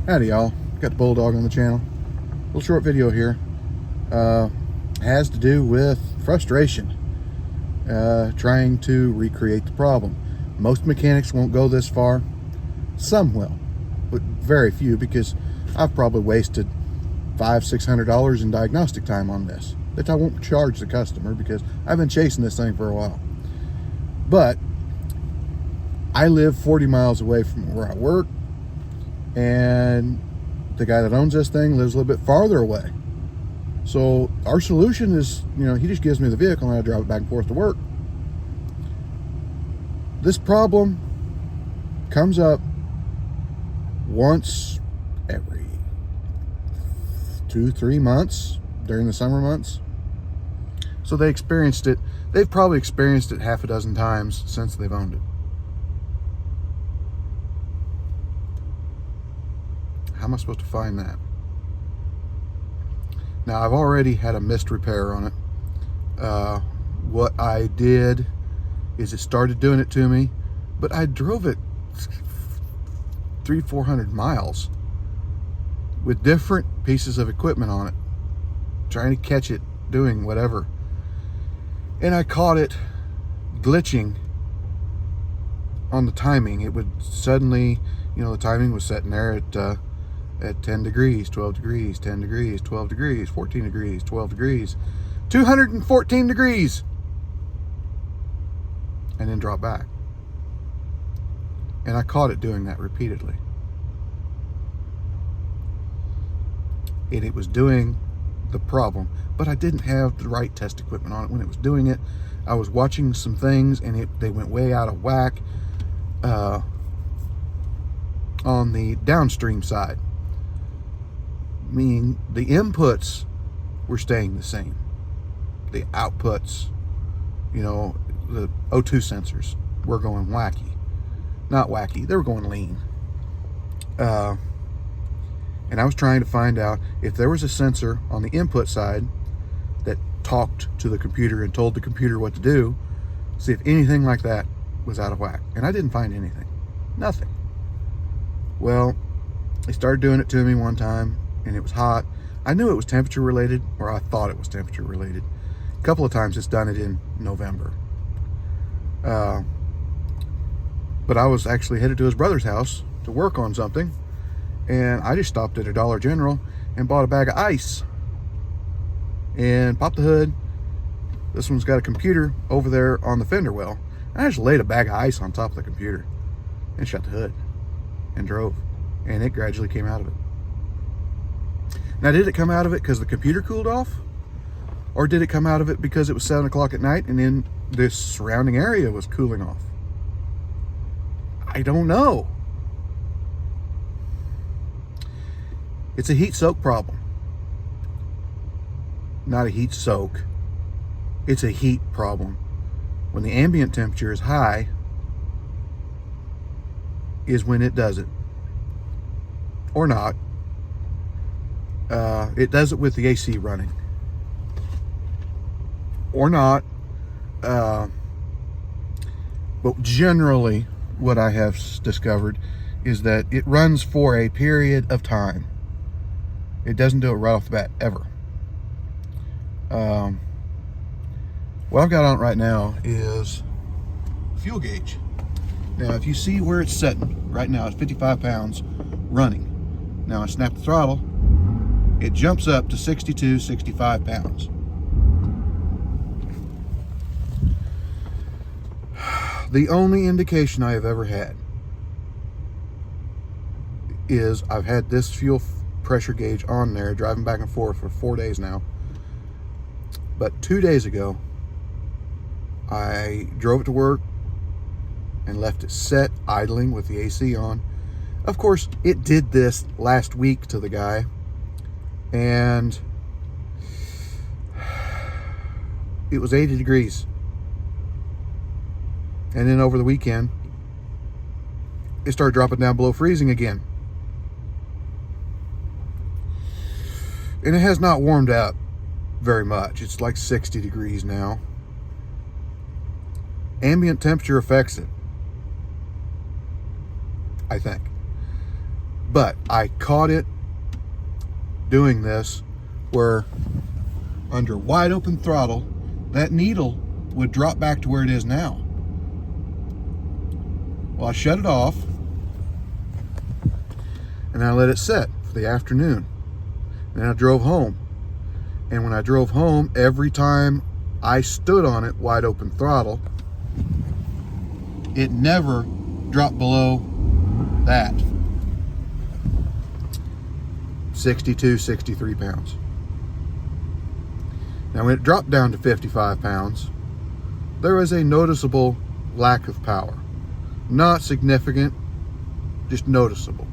Howdy y'all, got the Bulldog on the channel. Little short video here. Has to do with frustration, trying to recreate the problem. Most mechanics won't go this far. Some will, but very few, because I've probably wasted $500–600 in diagnostic time on this that I won't charge the customer because I've been chasing this thing for a while. But I live 40 miles away from where I work, and the guy that owns this thing lives a little bit farther away. So our solution is, he just gives me the vehicle and I drive it back and forth to work. This problem comes up once every 2-3 months during the summer months. So they've probably experienced it half a dozen times since they've owned it. How am I supposed to find that? Now, I've already had a missed repair on it. What I did is it started doing it to me, but I drove it 300–400 miles with different pieces of equipment on it, trying to catch it doing whatever. And I caught it glitching on the timing. It would suddenly, the timing was sitting there at 10 degrees, 12 degrees, 10 degrees, 12 degrees, 14 degrees, 12 degrees, 214 degrees, and then drop back. And I caught it doing that repeatedly. And it was doing the problem, but I didn't have the right test equipment on it when it was doing it. I was watching some things and they went way out of whack on the downstream side. Meaning the inputs were staying the same. The outputs, the O2 sensors were going wacky. Not wacky, they were going lean. And I was trying to find out if there was a sensor on the input side that talked to the computer and told the computer what to do, see if anything like that was out of whack. And I didn't find anything. Nothing. Well, they started doing it to me one time, and it was hot. I knew it was temperature related, or I thought it was temperature related. A couple of times it's done it in November. But I was actually headed to his brother's house to work on something, and I just stopped at a Dollar General and bought a bag of ice and popped the hood. This one's got a computer over there on the fender well. And I just laid a bag of ice on top of the computer and shut the hood and drove, and it gradually came out of it. Now, did it come out of it because the computer cooled off? Or did it come out of it because it was 7 o'clock at night and then this surrounding area was cooling off? I don't know. It's a heat soak problem. Not a heat soak. It's a heat problem. When the ambient temperature is high is when it does it. Or not. It does it with the AC running. Or not. But generally, what I have discovered is that it runs for a period of time. It doesn't do it right off the bat, ever. What I've got on it right now is fuel gauge. Now, if you see where it's setting, right now it's 55 pounds running. Now I snap the throttle, it jumps up to 62–65 pounds. The only indication I have ever had is I've had this fuel pressure gauge on there driving back and forth for 4 days now. But 2 days ago, I drove it to work and left it set idling with the AC on. Of course, it did this last week to the guy, and it was 80 degrees. And then over the weekend, it started dropping down below freezing again. And it has not warmed up very much. It's like 60 degrees now. Ambient temperature affects it, I think. But I caught it doing this where under wide open throttle, that needle would drop back to where it is now. Well, I shut it off and I let it sit for the afternoon. And I drove home. And when I drove home, every time I stood on it wide open throttle, it never dropped below that 62, 63 pounds. Now when it dropped down to 55 pounds, there was a noticeable lack of power. Not significant, just noticeable.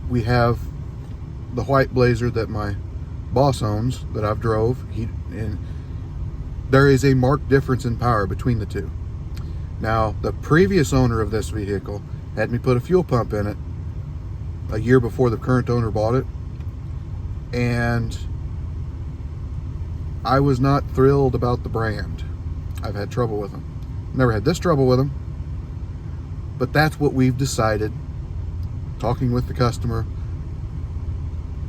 We have the white Blazer that my boss owns, that I've drove, and there is a marked difference in power between the two. Now, the previous owner of this vehicle had me put a fuel pump in it a year before the current owner bought it, and I was not thrilled about the brand. I've had trouble with them. Never had this trouble with them, but that's what we've decided. Talking with the customer,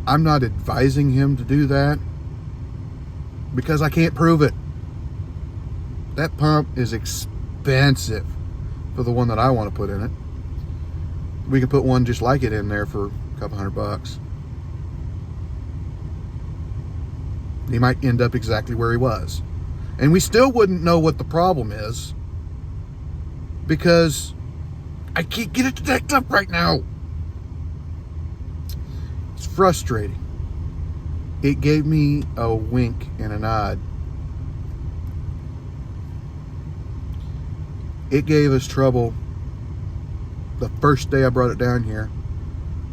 I'm not advising him to do that because I can't prove it. That pump is expensive for the one that I want to put in it. We can put one just like it in there for a couple $100. He might end up exactly where he was. And we still wouldn't know what the problem is because I can't get it to act up right now. It's frustrating. It gave me a wink and a nod. It gave us trouble the first day I brought it down here,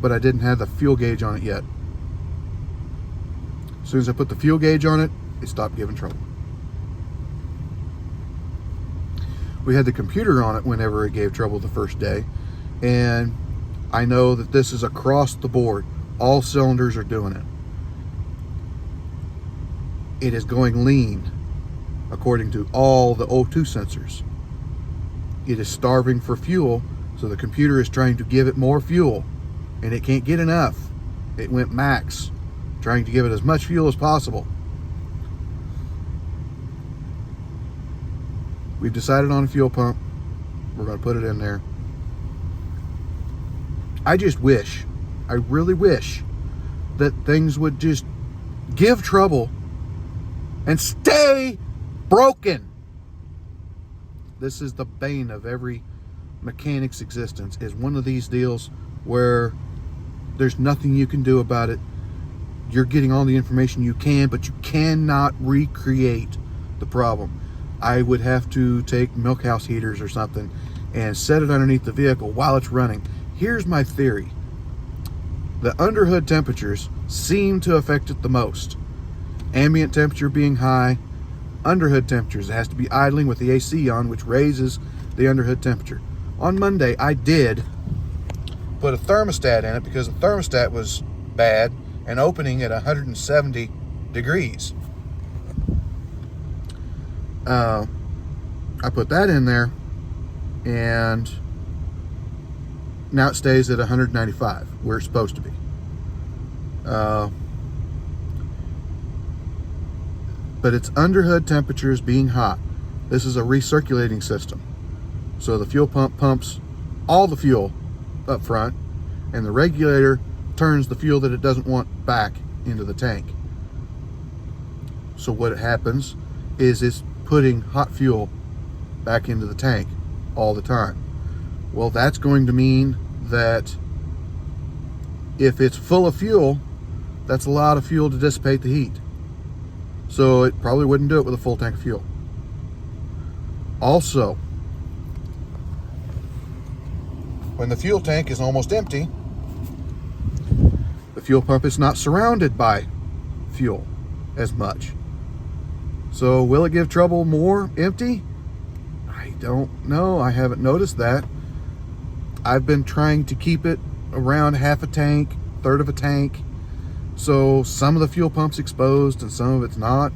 but I didn't have the fuel gauge on it yet. As soon as I put the fuel gauge on it, it stopped giving trouble. We had the computer on it whenever it gave trouble the first day, and I know that this is across the board. All cylinders are doing it. It is going lean according to all the O2 sensors. It is starving for fuel, so the computer is trying to give it more fuel, and it can't get enough. It went max, trying to give it as much fuel as possible. We've decided on a fuel pump. We're going to put it in there. I just wish, I really wish, that things would just give trouble and stay broken. This is the bane of every mechanic's existence, is one of these deals where there's nothing you can do about it. You're getting all the information you can, but you cannot recreate the problem. I would have to take milk house heaters or something and set it underneath the vehicle while it's running. Here's my theory. The underhood temperatures seem to affect it the most. Ambient temperature being high, underhood temperatures, it has to be idling with the AC on, which raises the underhood temperature. On Monday, I did put a thermostat in it because the thermostat was bad and opening at 170 degrees. I put that in there, and now it stays at 195 where it's supposed to be. But it's underhood temperatures being hot. This is a recirculating system, so the fuel pump pumps all the fuel up front, and the regulator turns the fuel that it doesn't want back into the tank. So what happens is it's putting hot fuel back into the tank all the time. Well, that's going to mean that if it's full of fuel, that's a lot of fuel to dissipate the heat. So it probably wouldn't do it with a full tank of fuel. Also, when the fuel tank is almost empty, the fuel pump is not surrounded by fuel as much. So will it give trouble more empty? I don't know. I haven't noticed that. I've been trying to keep it around half a tank, third of a tank. So some of the fuel pump's exposed and some of it's not.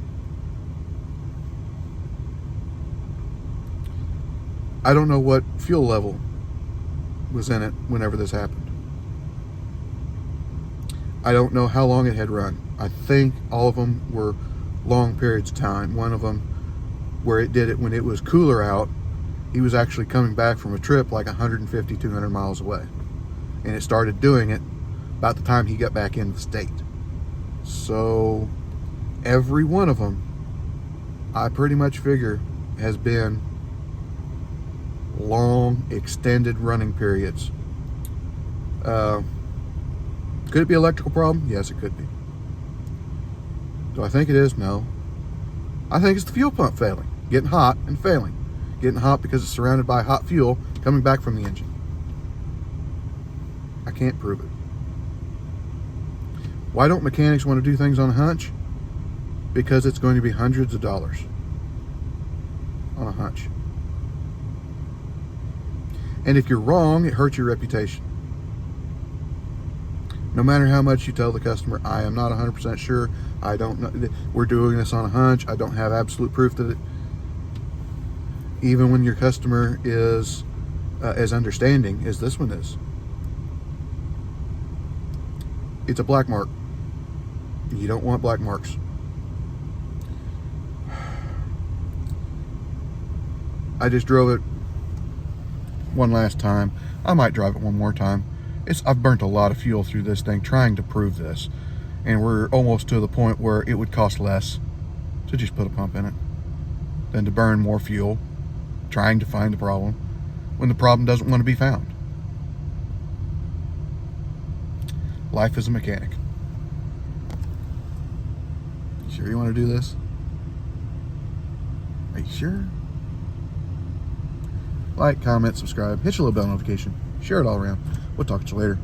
I don't know what fuel level was in it whenever this happened. I don't know how long it had run. I think all of them were long periods of time. One of them where it did it when it was cooler out, he was actually coming back from a trip like 150, 200 miles away. And it started doing it about the time he got back into the state. So every one of them, I pretty much figure, has been long, extended running periods. Could it be an electrical problem? Yes, it could be. Do I think it is? No. I think it's the fuel pump failing, getting hot and failing. Getting hot because it's surrounded by hot fuel coming back from the engine. I can't prove it. Why don't mechanics want to do things on a hunch? Because it's going to be hundreds of dollars on a hunch. And if you're wrong, it hurts your reputation. No matter how much you tell the customer, I am not 100% sure, I don't know, we're doing this on a hunch, I don't have absolute proof that it, even when your customer is as understanding as this one is, it's a black mark. You don't want black marks. I just drove it one last time. I might drive it one more time. I've burnt a lot of fuel through this thing trying to prove this, and we're almost to the point where it would cost less to just put a pump in it than to burn more fuel trying to find the problem when the problem doesn't want to be found. Life as a mechanic. You sure you want to do this? Are you sure? Like, comment, subscribe, hit your little bell notification, share it all around. We'll talk to you later.